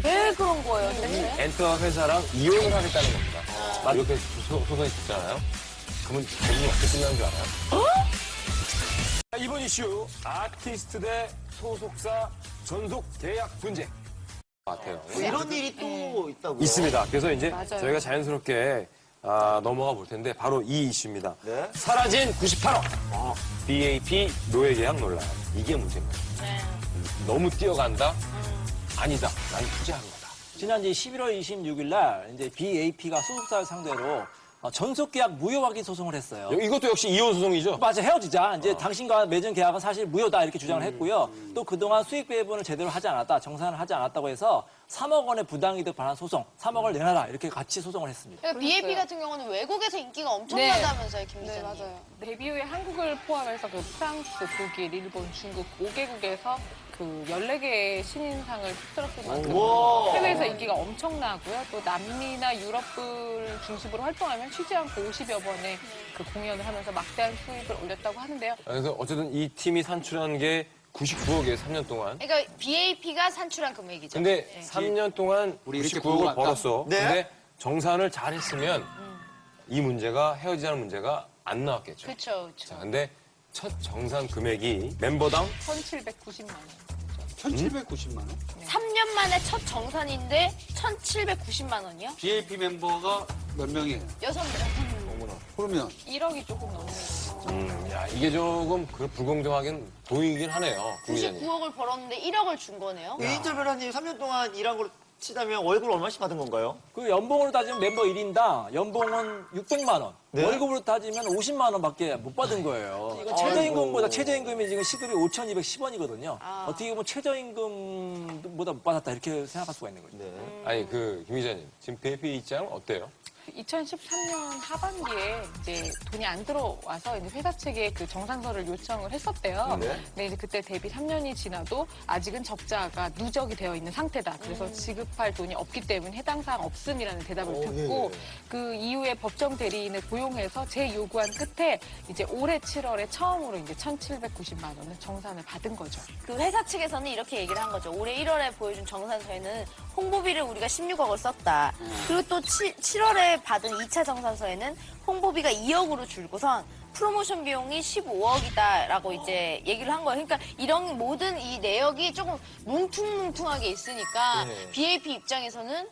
왜 그런 거예요, 대체? 엔터 회사랑 이혼을 하겠다는 겁니다. 이렇게 소송이 됐잖아요. 그러면 대부분 어떻게 끝나는 줄 알아요? 자, 이번 이슈 아티스트 대 소속사 전속 계약 분쟁 같아요. 이런 일이 또 있다고요? 있습니다. 그래서 이제 맞아요. 저희가 자연스럽게 넘어가 볼 텐데 바로 이 이슈입니다. 네. 사라진 98억. BAP 노예 계약 논란. 이게 문제인 거예요. 네. 너무 뛰어간다? 아니다. 난 투자한 거다. 지난 11월 26일 날 이제 BAP가 소속사를 상대로 전속 계약 무효 확인 소송을 했어요. 이것도 역시 이혼 소송이죠? 맞아, 헤어지자. 이제 당신과 맺은 계약은 사실 무효다 이렇게 주장을 했고요. 또 그동안 수익 배분을 제대로 하지 않았다, 정산을 하지 않았다고 해서 3억 원의 부당이득 반환 소송, 3억을 내놔라 이렇게 같이 소송을 했습니다. 그러니까 BAP 같은 경우는 외국에서 인기가 엄청나다면서요, 김 네, 기자님. 맞아요. 데뷔 후에 한국을 포함해서 그 프랑스, 독일, 일본, 중국 5개국에서 그 14개의 신인상을 휩쓸었을 만큼 해외에서 인기가 엄청나고요. 또 남미나 유럽을 중심으로 활동하면 쉬지 않고 50여 번의 그 공연을 하면서 막대한 수익을 올렸다고 하는데요. 그래서 어쨌든 이 팀이 산출한 게 99억이에요, 3년 동안. 그러니까 BAP가 산출한 금액이죠. 근데 네. 3년 동안 우리 이렇게 99억을 보고 벌었어. 네. 근데 정산을 잘 했으면 이 문제가 헤어지자는 문제가 안 나왔겠죠. 그렇죠, 자, 그렇죠. 근데 첫 정산 금액이 멤버당 1,790만 원. 1,790만 원? 3년 만에 첫 정산인데 1,790만 원이요? BAP 멤버가 몇 명이에요? 6명. 그러면 1억이 조금 넘네요. 야, 이게 조금 불공정하긴 보이긴 하네요. 국민의힘. 99억을 벌었는데 1억을 준 거네요. 이인철 변호사님 3년 동안 일한 걸 치다면 월급 얼마씩 받은 건가요? 그 연봉으로 따지면 멤버 1인당 연봉은 600만 원. 네. 월급으로 따지면 50만 원밖에 못 받은 거예요. 이건 최저임금보다 최저임금이 지금 시급이 5,210원이거든요. 어떻게 보면 최저임금보다 못 받았다 이렇게 생각할 수가 있는 거죠. 네. 아니, 김 기자님. 지금 BAP 입장은 어때요? 2013년 하반기에 이제 돈이 안 들어와서 이제 회사 측에 그 정산서를 요청을 했었대요. 네. 근데 이제 그때 데뷔 3년이 지나도 아직은 적자가 누적이 되어 있는 상태다. 그래서 지급할 돈이 없기 때문에 해당 사항 없음이라는 대답을 듣고 예. 그 이후에 법정 대리인을 고용해서 재요구한 끝에 이제 올해 7월에 처음으로 이제 1,790만 원을 정산을 받은 거죠. 그 회사 측에서는 이렇게 얘기를 한 거죠. 올해 1월에 보여준 정산서에는 홍보비를 우리가 16억을 썼다. 그리고 또 7월에 받은 2차 정산서에는 홍보비가 2억으로 줄고선 프로모션 비용이 15억이다라고 이제 얘기를 한 거예요. 그러니까 이런 모든 이 내역이 조금 뭉퉁뭉퉁하게 있으니까 네. BAP 입장에서는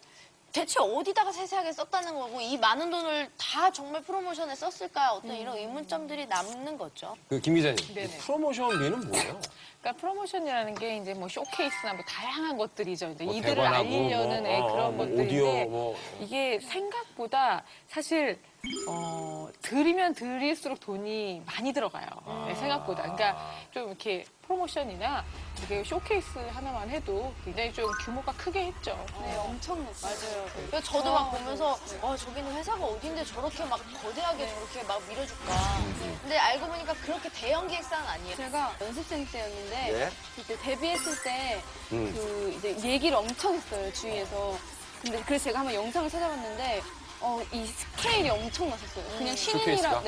대체 어디다가 세세하게 썼다는 거고 이 많은 돈을 다 정말 프로모션에 썼을까 어떤 이런 의문점들이 남는 거죠. 김 기자님. 네네. 이 프로모션비는 뭐예요? 그러니까 프로모션이라는 게 이제 뭐 쇼케이스나 뭐 다양한 것들이죠. 이제 뭐 이들을 대관하고 알리려는 그런 뭐 것들인데 오디오 뭐. 이게 생각보다 사실 들이면 들일수록 돈이 많이 들어가요. 네, 생각보다. 그러니까 좀 이렇게 프로모션이나 이렇게 쇼케이스 하나만 해도 굉장히 좀 규모가 크게 했죠. 네, 엄청났어요. 맞아요. 그래서 저도 막 보면서 저기는 회사가 어딘데 저렇게 막 거대하게 저렇게 막 밀어줄까. 근데 알고 보니까 그렇게 대형 기획사는 아니에요. 제가 연습생 때였는데 네. 그때 데뷔했을 때 음. 그 이제 얘기를 엄청 했어요 주위에서. 근데 그래서 제가 한번 영상을 찾아봤는데 이 스케일이 엄청났었어요. 그냥 쇼케이스가?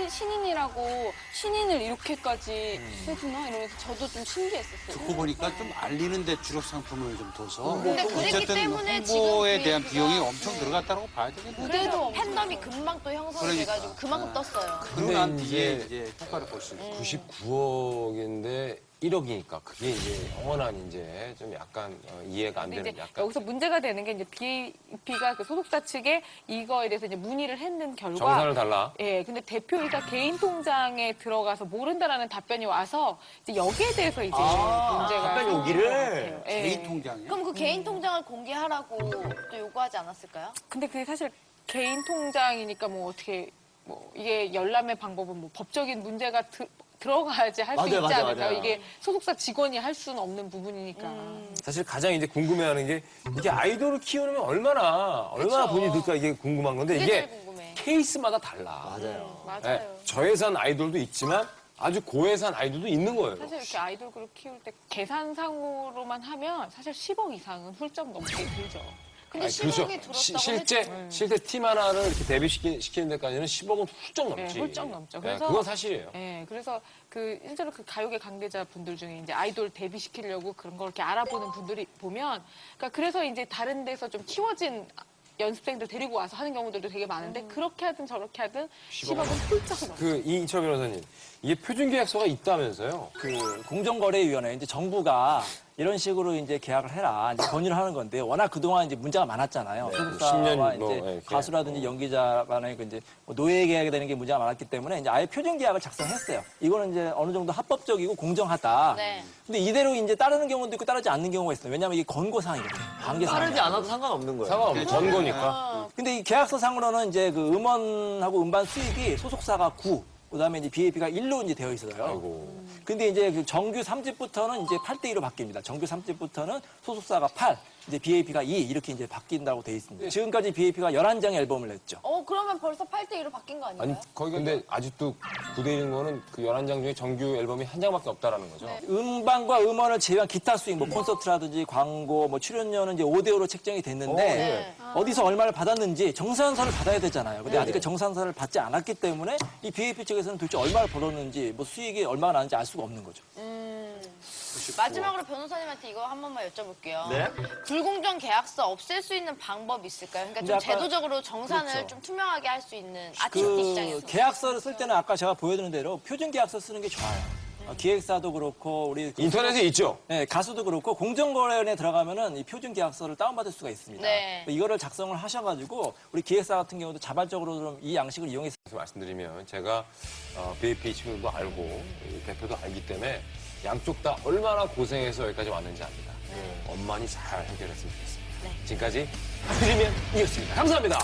신인이라고 신인을 이렇게까지 해주나 이러면서 저도 좀 신기했었어요. 듣고 보니까 좀 알리는 데 주력 상품을 좀 둬서 근데 그랬기 어쨌든 때문에 홍보에 지금 대한 BAP 가 비용이 엄청 들어갔다고 봐야 되겠네. 그래도 팬덤이 금방 또 형성이 그러니까. 돼가지고 그만큼 떴어요. 그러고 난 근데 뒤에 이제 이제 효과를 볼 수 있고. 99억인데 1억이니까 그게 이제 영원한 이제 좀 약간 이해가 안 근데 되는 이제 약간 여기서 문제가 되는 게 이제 BAP가 그 소속사 측에 이거에 대해서 이제 문의를 했는 결과 정산을 달라. 예, 근데 대표이사 개인 통장에 들어가서 모른다라는 답변이 와서 이제 여기에 대해서 이제 문제가 답변이 생긴 오기를? 것 같아요. 예. 개인 통장에. 그럼 그 개인 통장을 공개하라고 또 요구하지 않았을까요? 근데 그게 사실 개인 통장이니까 뭐 어떻게 뭐 이게 열람의 방법은 뭐 법적인 문제가 들어가야지 할 수 맞아요, 있지 맞아요, 않을까요? 맞아요. 이게 소속사 직원이 할 수는 없는 부분이니까. 사실 가장 이제 궁금해하는 게 이게 아이돌을 키우려면 얼마나 돈이 들까 이게 궁금한 건데 그게 이게 제일 궁금해. 케이스마다 달라. 맞아요. 맞아요. 네, 저예산 아이돌도 있지만 아주 고예산 아이돌도 있는 거예요. 사실 이렇게 아이돌 그룹 키울 때 계산상으로만 하면 사실 10억 이상은 훌쩍 넘게 들죠. 근데 10억이 들었다고 실제 팀 하나를 이렇게 데뷔시키는 데까지는 10억은 훌쩍 넘지. 네, 훌쩍 넘죠. 네, 그래서 그건 사실이에요. 네, 그래서 그 실제로 그 가요계 관계자분들 중에 이제 아이돌 데뷔시키려고 그런 걸 이렇게 알아보는 분들이 보면, 그러니까 그래서 이제 다른 데서 좀 키워진 연습생들 데리고 와서 하는 경우들도 되게 많은데 그렇게 하든 저렇게 하든 10억은 훌쩍 넘죠. 이인철 변호사님, 이게 표준계약서가 있다면서요? 그 공정거래위원회 이제 정부가 이런 식으로 이제 계약을 해라 이제 건의를 하는 건데 워낙 그동안 이제 문제가 많았잖아요. 소속사와 10년 이제 뭐, 예, 가수라든지 연기자 간의 그 이제 뭐 노예 계약이 되는 게 문제가 많았기 때문에 이제 아예 표준 계약을 작성했어요. 이거는 이제 어느 정도 합법적이고 공정하다. 네. 근데 이대로 이제 따르는 경우도 있고 따르지 않는 경우가 있어요. 왜냐하면 이게 권고사항이거든요. 관계사항. 따르지 않아도 상관없는 거예요. 상관없는 전거니까. 근데 이 계약서상으로는 이제 그 음원하고 음반 수익이 소속사가 9, 그다음에 이제 BAP가 1로 이제 되어 있어요. 아이고. 근데 이제 그 정규 3집부터는 이제 8대 2로 바뀝니다. 정규 3집부터는 소속사가 8, 이제 BAP가 2 이렇게 이제 바뀐다고 되어 있습니다. 지금까지 BAP가 11장의 앨범을 냈죠. 그러면 벌써 8대2로 바뀐 거 아닌가요? 아니, 근데 아직도 9대1인 거는 그 11장 중에 정규 앨범이 한 장밖에 없다라는 거죠. 음반과 음원을 제외한 기타 수익, 뭐 콘서트라든지 광고, 뭐 출연료는 이제 5대 5로 책정이 됐는데 네. 어디서 얼마를 받았는지 정산서를 받아야 되잖아요. 근데 아직 그 정산서를 받지 않았기 때문에 이 BAP 측에서는 도대체 얼마를 벌었는지 뭐 수익이 얼마가 나는지 알 수가 없는 거죠. 마지막으로 변호사님한테 이거 한 번만 여쭤볼게요. 네? 불공정 계약서 없앨 수 있는 방법이 있을까요? 그러니까 좀 근데 아까- 제도적으로 정산을 그렇죠. 좀 투명하게 할 수 있는 아티스트 그 입장에서. 계약서를 쓸 때는 아까 제가 보여드린 대로 표준 계약서 쓰는 게 좋아요. 기획사도 그렇고 우리 그 인터넷에 있죠? 네, 가수도 그렇고 공정거래원에 들어가면은 이 표준 계약서를 다운받을 수가 있습니다. 네. 이거를 작성을 하셔가지고 우리 기획사 같은 경우도 자발적으로 좀 이 양식을 이용해서 말씀드리면 제가 BAP 친구도 알고 이 대표도 알기 때문에 양쪽 다 얼마나 고생해서 여기까지 왔는지 압니다. 원만히 잘 해결했으면 좋겠습니다. 지금까지 드리면 이었습니다. 감사합니다.